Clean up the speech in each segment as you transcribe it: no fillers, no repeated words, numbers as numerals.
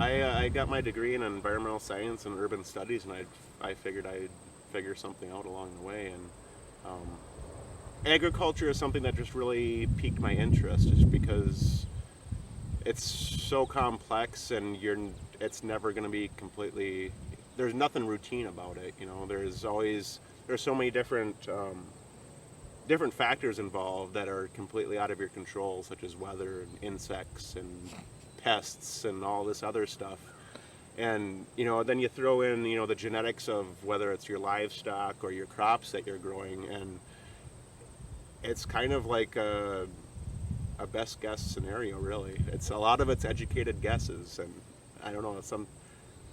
I got my degree in environmental science and urban studies, and I figured I'd figure something out along the way. And um, agriculture is something that just really piqued my interest, just because it's so complex, and it's never going to be completely. There's nothing routine about it. There's so many different factors involved that are completely out of your control, such as weather and insects and pests and all this other stuff. And then you throw in the genetics of whether it's your livestock or your crops that you're growing, and it's kind of like a best guess scenario, really. It's a lot of it's educated guesses, and I don't know,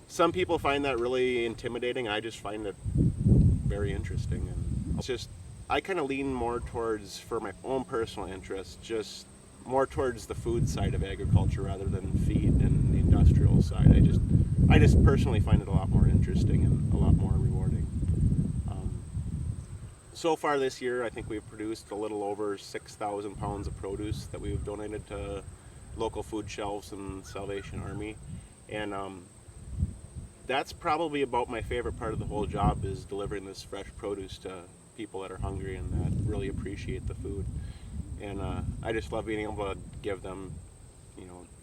some people find that really intimidating. I just find it very interesting, and it's just I kind of lean more towards, for my own personal interest, just more towards the food side of agriculture rather than feed and the industrial side. I just personally find it a lot more interesting and a lot more rewarding. So far this year, I think we've produced a little over 6,000 pounds of produce that we've donated to local food shelves and Salvation Army. And that's probably about my favorite part of the whole job, is delivering this fresh produce to people that are hungry and that really appreciate the food. And I just love being able to give them,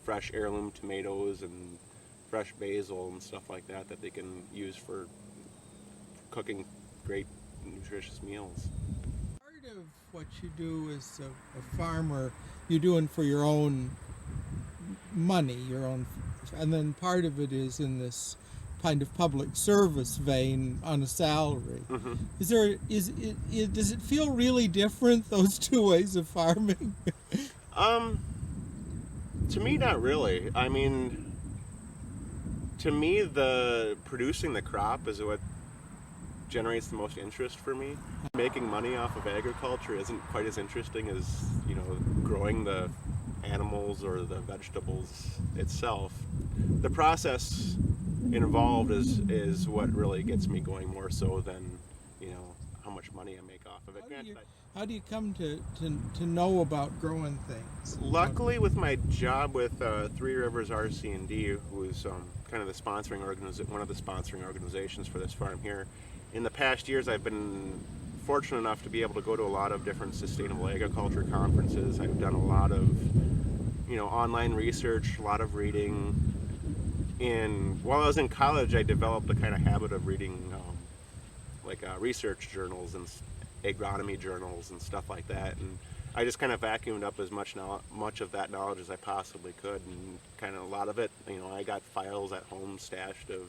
fresh heirloom tomatoes and fresh basil and stuff like that they can use for cooking great, nutritious meals. Part of what you do as a farmer, you're doing for your own money, and then part of it is in this kind of public service vein on a salary. Mm-hmm. Does it feel really different, those two ways of farming? To me, not really. I mean, to me, the producing the crop is what generates the most interest for me. Making money off of agriculture isn't quite as interesting as, growing the animals or the vegetables itself. The process involved is what really gets me going, more so than how much money I make off of it. How do you come to know about growing things? Luckily, with my job with Three Rivers RC&D, who is kind of one of the sponsoring organizations for this farm here, in the past years I've been fortunate enough to be able to go to a lot of different sustainable agriculture conferences. I've done a lot of online research, a lot of reading. And while I was in college, I developed a kind of habit of reading research journals and agronomy journals and stuff like that, and I just kind of vacuumed up as much of that knowledge as I possibly could, and kind of a lot of it, I got files at home stashed of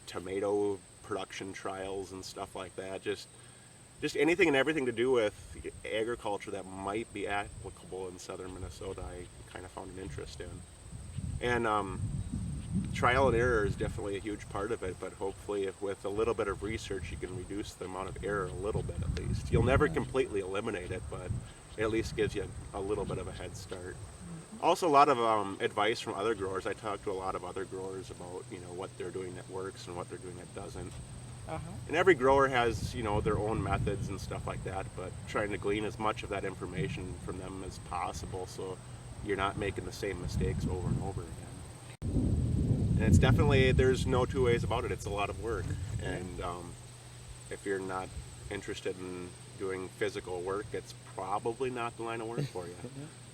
tomato production trials and stuff like that, just anything and everything to do with agriculture that might be applicable in southern Minnesota. I kind of found an interest in, and trial and error is definitely a huge part of it, but hopefully with a little bit of research you can reduce the amount of error a little bit at least. You'll never completely eliminate it, but it at least gives you a little bit of a head start. Also, a lot of advice from other growers. I talk to a lot of other growers about what they're doing that works and what they're doing that doesn't. And every grower has their own methods and stuff like that, but trying to glean as much of that information from them as possible so you're not making the same mistakes over and over again. And it's definitely, there's no two ways about it. It's a lot of work. And if you're not interested in doing physical work, it's probably not the line of work for you.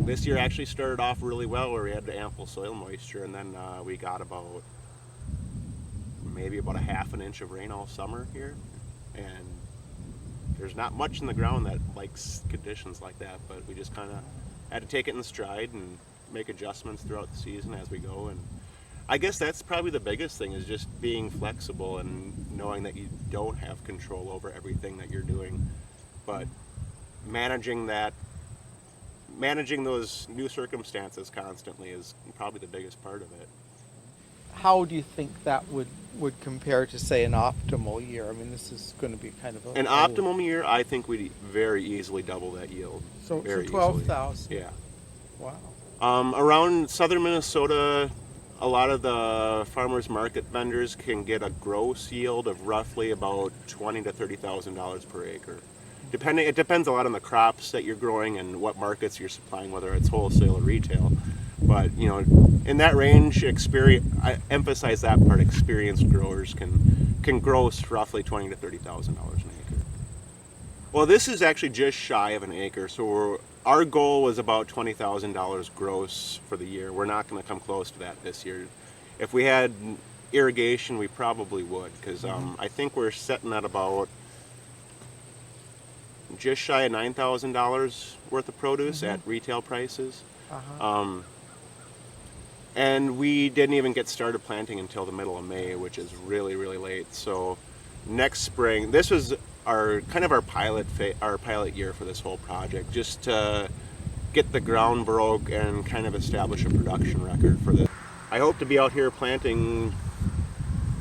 This year actually started off really well, where we had the ample soil moisture, and then we got maybe about a half an inch of rain all summer here. And there's not much in the ground that likes conditions like that, but we just kind of had to take it in stride and make adjustments throughout the season as we go. And I guess that's probably the biggest thing, is just being flexible and knowing that you don't have control over everything that you're doing, but managing those new circumstances constantly is probably the biggest part of it. How do you think that would compare to, say, an optimal year? I mean, this is going to be kind of an optimum year. I think we'd very easily double that yield. So 12,000. Yeah. Wow. Around southern Minnesota, a lot of the farmers market vendors can get a gross yield of roughly about $20,000 to $30,000 per acre. It depends a lot on the crops that you're growing and what markets you're supplying, whether it's wholesale or retail. But in that range, I emphasize that part. Experienced growers can gross roughly $20,000 to $30,000 an acre. Well, this is actually just shy of an acre, so our goal was about $20,000 gross for the year. We're not going to come close to that this year. If we had irrigation, we probably would, because I think we're sitting at about just shy of $9,000 worth of produce at retail prices. And we didn't even get started planting until the middle of May, which is really, really late. So next spring, this was our pilot year for this whole project, just to get the ground broke and kind of establish a production record for this. I hope to be out here planting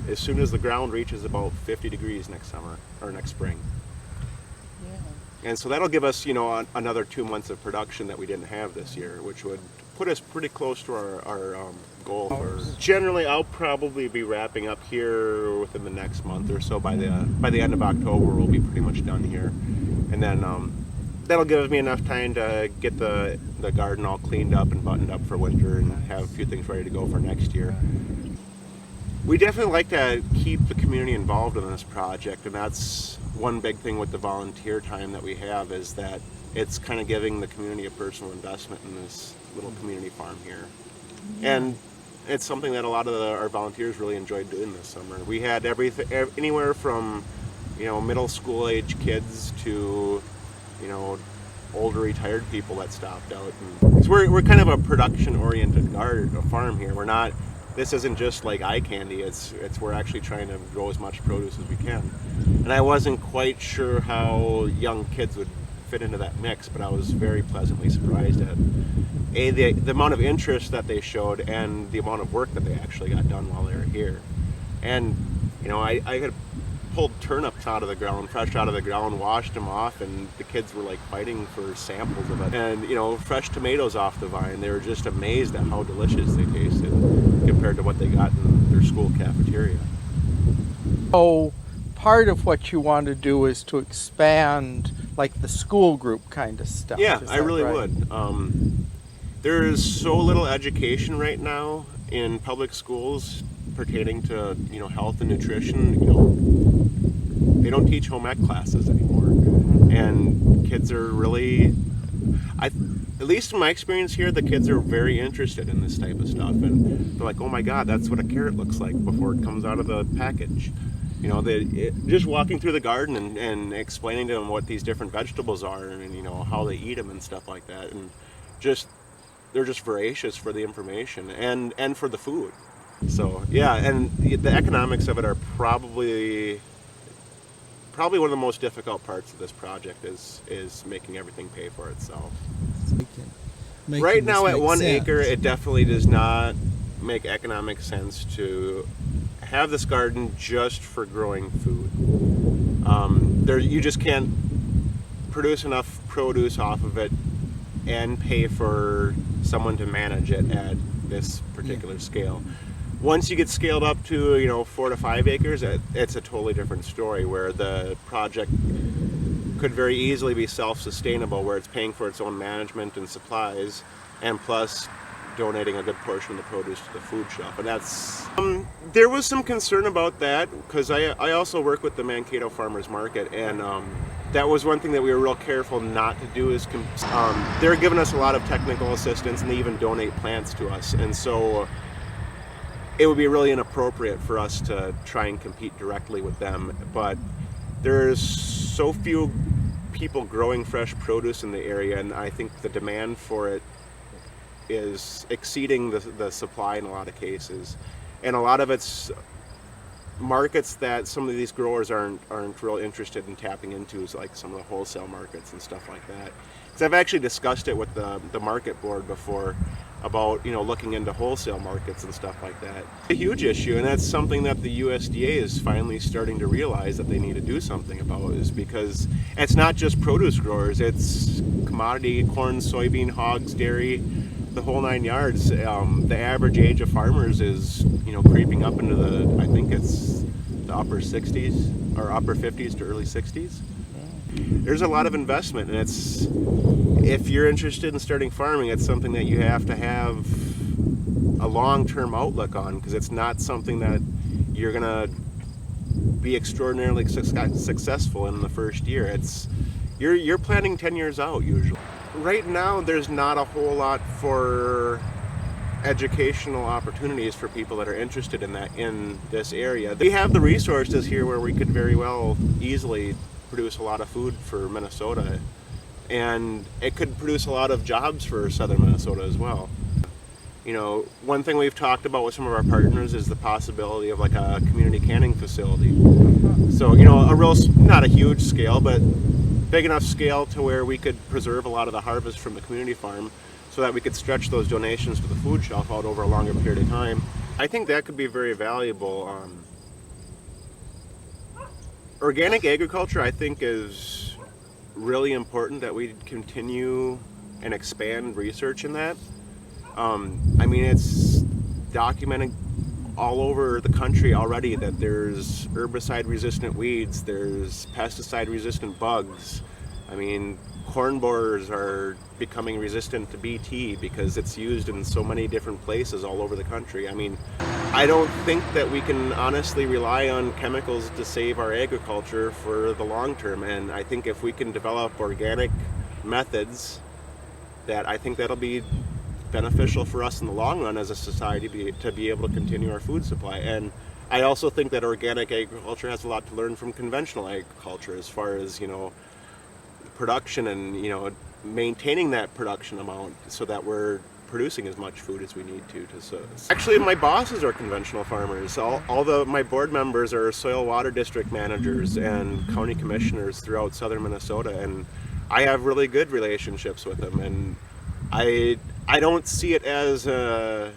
as soon as the ground reaches about 50 degrees next summer or next spring. Yeah. And so that'll give us, another 2 months of production that we didn't have this year, which would put us pretty close to our goal. Generally, I'll probably be wrapping up here within the next month or so. By the end of October, we'll be pretty much done here, and then that'll give me enough time to get the garden all cleaned up and buttoned up for winter and have a few things ready to go for next year. We definitely like to keep the community involved in this project, and that's one big thing with the volunteer time that we have, is that it's kind of giving the community a personal investment in this little community farm here. And it's something that a lot of our volunteers really enjoyed doing this summer. We had anywhere from middle school age kids to older retired people that stopped out. And so we're kind of a production oriented farm here. This isn't just like eye candy. We're actually trying to grow as much produce as we can. And I wasn't quite sure how young kids would fit into that mix, but I was very pleasantly surprised at the amount of interest that they showed and the amount of work that they actually got done while they were here. And I had pulled turnips out of the ground, fresh out of the ground, washed them off, and the kids were like fighting for samples of it. And fresh tomatoes off the vine. They were just amazed at how delicious they tasted compared to what they got in their school cafeteria. So part of what you want to do is to expand like the school group kind of stuff. Yeah, I really would. There's so little education right now in public schools pertaining to health and nutrition. They don't teach home ec classes anymore, and kids are really, at least in my experience here, the kids are very interested in this type of stuff, and they're like, oh my god, that's what a carrot looks like before it comes out of the package. Just walking through the garden and explaining to them what these different vegetables are, and how they eat them and stuff like that, and they're just voracious for the information and for the food. So yeah, and the economics of it are probably one of the most difficult parts of this project is making everything pay for itself. Right now at 1 acre, it definitely does not make economic sense to have this garden just for growing food. You just can't produce enough produce off of it and pay for someone to manage it at this particular scale. Once you get scaled up to 4 to 5 acres, it's a totally different story, where the project could very easily be self-sustainable, where it's paying for its own management and supplies, and plus donating a good portion of the produce to the food shop. And that's there was some concern about that, because I also work with the Mankato Farmers Market, and that was one thing that we were real careful not to do. Is they're giving us a lot of technical assistance, and they even donate plants to us, and so it would be really inappropriate for us to try and compete directly with them. But there's so few people growing fresh produce in the area, and I think the demand for it is exceeding the supply in a lot of cases, and a lot of it's markets that some of these growers aren't real interested in tapping into, is like some of the wholesale markets and stuff like that. Because I've actually discussed it with the market board before about looking into wholesale markets and stuff like that. It's a huge issue, and that's something that the USDA is finally starting to realize that they need to do something about, is because it's not just produce growers, it's commodity, corn, soybean, hogs, dairy, the whole 9 yards. The average age of farmers is creeping up into I think it's the upper 60s or upper 50s to early 60s. There's a lot of investment, and if you're interested in starting farming, it's something that you have to have a long-term outlook on, because it's not something that you're gonna be extraordinarily successful in the first year. It's you're planning 10 years out usually. Right now, there's not a whole lot for educational opportunities for people that are interested in this area. We have the resources here where we could very well easily produce a lot of food for Minnesota, and it could produce a lot of jobs for southern Minnesota as well. You know, one thing we've talked about with some of our partners is the possibility of like a community canning facility. So, you know, not a huge scale, but big enough scale to where we could preserve a lot of the harvest from the community farm so that we could stretch those donations to the food shelf out over a longer period of time. I think that could be very valuable. Organic agriculture, I think, is really important that we continue and expand research in that. I mean, it's documented all over the country already that there's herbicide-resistant weeds, there's pesticide-resistant bugs. I mean, corn borers are becoming resistant to BT because it's used in so many different places all over the country. I mean, I don't think that we can honestly rely on chemicals to save our agriculture for the long term, and I think if we can develop organic methods, that I think that'll be beneficial for us in the long run as a society to be able to continue our food supply. And I also think that organic agriculture has a lot to learn from conventional agriculture as far as, you know, production and, you know, maintaining that production amount so that we're producing as much food as we need to. Actually, my bosses are conventional farmers. My board members are soil water district managers and county commissioners throughout southern Minnesota, and I have really good relationships with them. And I don't see it as a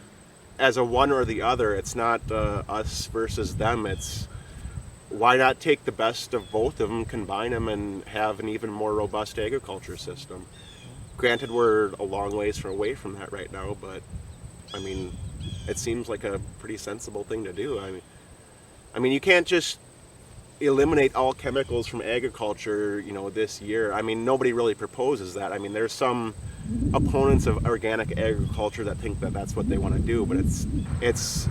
one or the other. It's not us versus them. It's why not take the best of both of them, combine them, and have an even more robust agriculture system. Granted, we're a long ways away from that right now, but I mean, it seems like a pretty sensible thing to do. I mean, you can't just eliminate all chemicals from agriculture, you know, this year. I mean, nobody really proposes that. I mean, there's some opponents of organic agriculture that think that that's what they want to do, but it's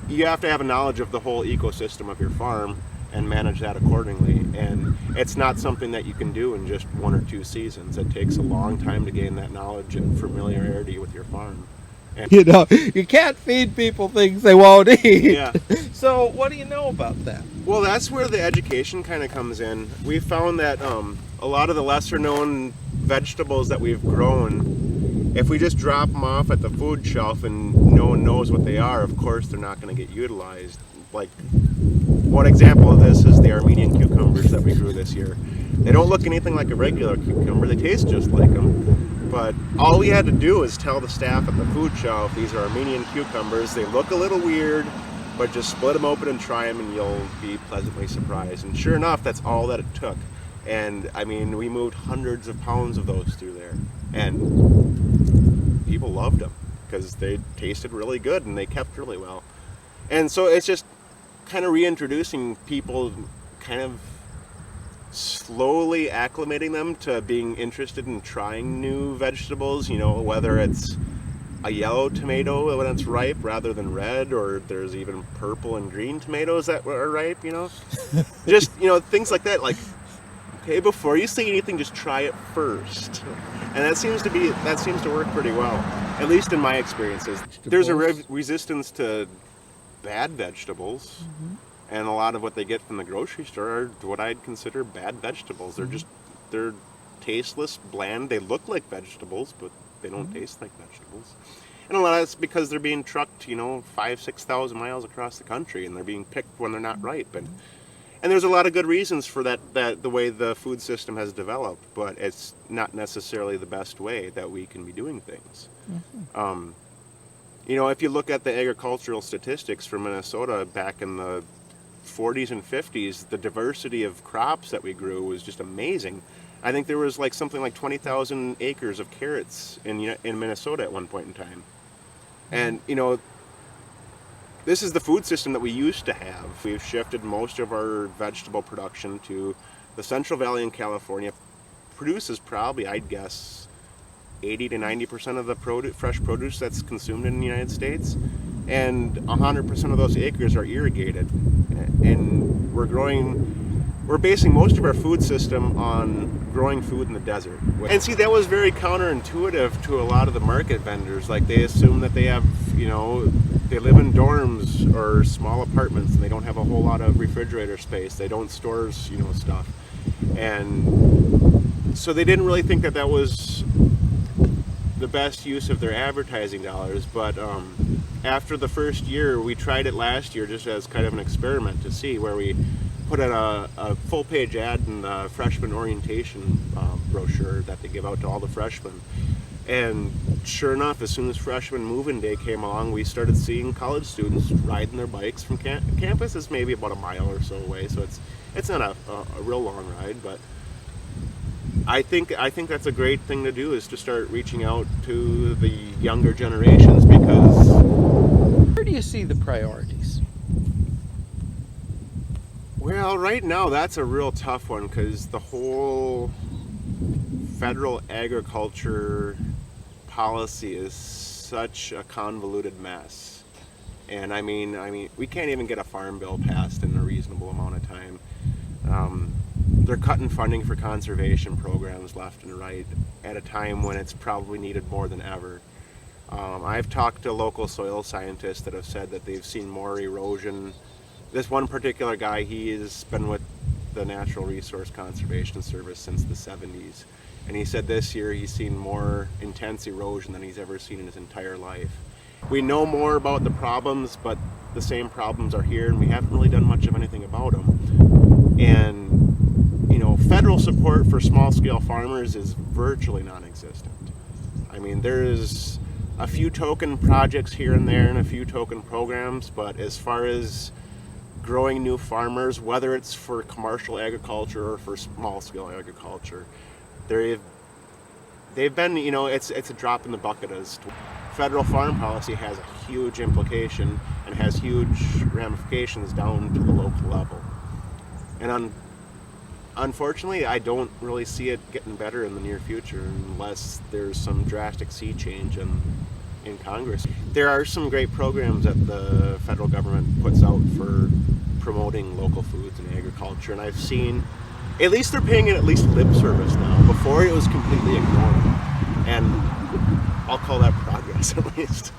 you have to have a knowledge of the whole ecosystem of your farm and manage that accordingly. And it's not something that you can do in just 1 or 2 seasons. It takes a long time to gain that knowledge and familiarity with your farm. And, You know, you can't feed people things they won't eat. Yeah. So what do you know about that? Well, that's where the education kind of comes in. We found that a lot of the lesser known vegetables that we've grown, if we just drop them off at the food shelf and no one knows what they are, of course they're not going to get utilized. Like, one example of this is the Armenian cucumbers that we grew this year. They don't look anything like a regular cucumber, they taste just like them. But all we had to do is tell the staff at the food shelf, these are Armenian cucumbers, they look a little weird, but just split them open and try them and you'll be pleasantly surprised. And sure enough, that's all that it took. And I mean, we moved hundreds of pounds of those through there. And people loved them because they tasted really good and they kept really well. And so it's just kind of reintroducing people, kind of slowly acclimating them to being interested in trying new vegetables, you know, whether it's a yellow tomato when it's ripe rather than red, or there's even purple and green tomatoes that are ripe, you know. Just, you know, things like that. Like, okay, before you say anything, just try it first. And that seems to work pretty well, at least in my experiences. There's a resistance to bad vegetables, and a lot of what they get from the grocery store are what I'd consider bad vegetables. They're tasteless, bland. They look like vegetables, but they don't taste like vegetables. And a lot of it's because they're being trucked, you know, 5,000-6,000 miles across the country, and they're being picked when they're not ripe. And there's a lot of good reasons for that the way the food system has developed, but it's not necessarily the best way that we can be doing things. You know, if you look at the agricultural statistics for Minnesota back in the 40s and 50s, the diversity of crops that we grew was just amazing. I think there was like something like 20,000 acres of carrots in Minnesota at one point in time. And, you know, this is the food system that we used to have. We've shifted most of our vegetable production to the Central Valley in California. Produces probably, I'd guess, 80 to 90% of the fresh produce that's consumed in the United States, and 100% of those acres are irrigated, and we're basing most of our food system on growing food in the desert. And see, that was very counterintuitive to a lot of the market vendors. Like, they assume that they have, they live in dorms or small apartments and they don't have a whole lot of refrigerator space. They don't store, stuff. And so they didn't really think that that was the best use of their advertising dollars. But after the first year, we tried it last year just as kind of an experiment to see, where we put in a full-page ad in the freshman orientation brochure that they give out to all the freshmen. And sure enough, as soon as freshman move-in day came along, we started seeing college students riding their bikes from campus. Is maybe about a mile or so away, so it's not a real long ride, but I think that's a great thing to do, is to start reaching out to the younger generations, because Where do you see the priorities? well, right now that's a real tough one, because the whole federal agriculture policy is such a convoluted mess. And I mean, we can't even get a farm bill passed in a reasonable amount of time. They're cutting funding for conservation programs left and right at a time when it's probably needed more than ever. I've talked to local soil scientists that have said that they've seen more erosion. This one particular guy, he has been with the Natural Resource Conservation Service since the 70s. And he said this year he's seen more intense erosion than he's ever seen in his entire life. We know more about the problems, but the same problems are here, and we haven't really done much of anything about them. And, federal support for small-scale farmers is virtually non-existent. I mean, there's a few token projects here and there and a few token programs, but as far as growing new farmers, whether it's for commercial agriculture or for small-scale agriculture, they've been, it's a drop in the bucket. As federal farm policy has a huge implication and has huge ramifications down to the local level. And unfortunately, I don't really see it getting better in the near future unless there's some drastic sea change in Congress. There are some great programs that the federal government puts out for promoting local foods and agriculture, and I've seen, at least they're paying it at least lip service now. Before, it was completely ignored, and I'll call that progress at least.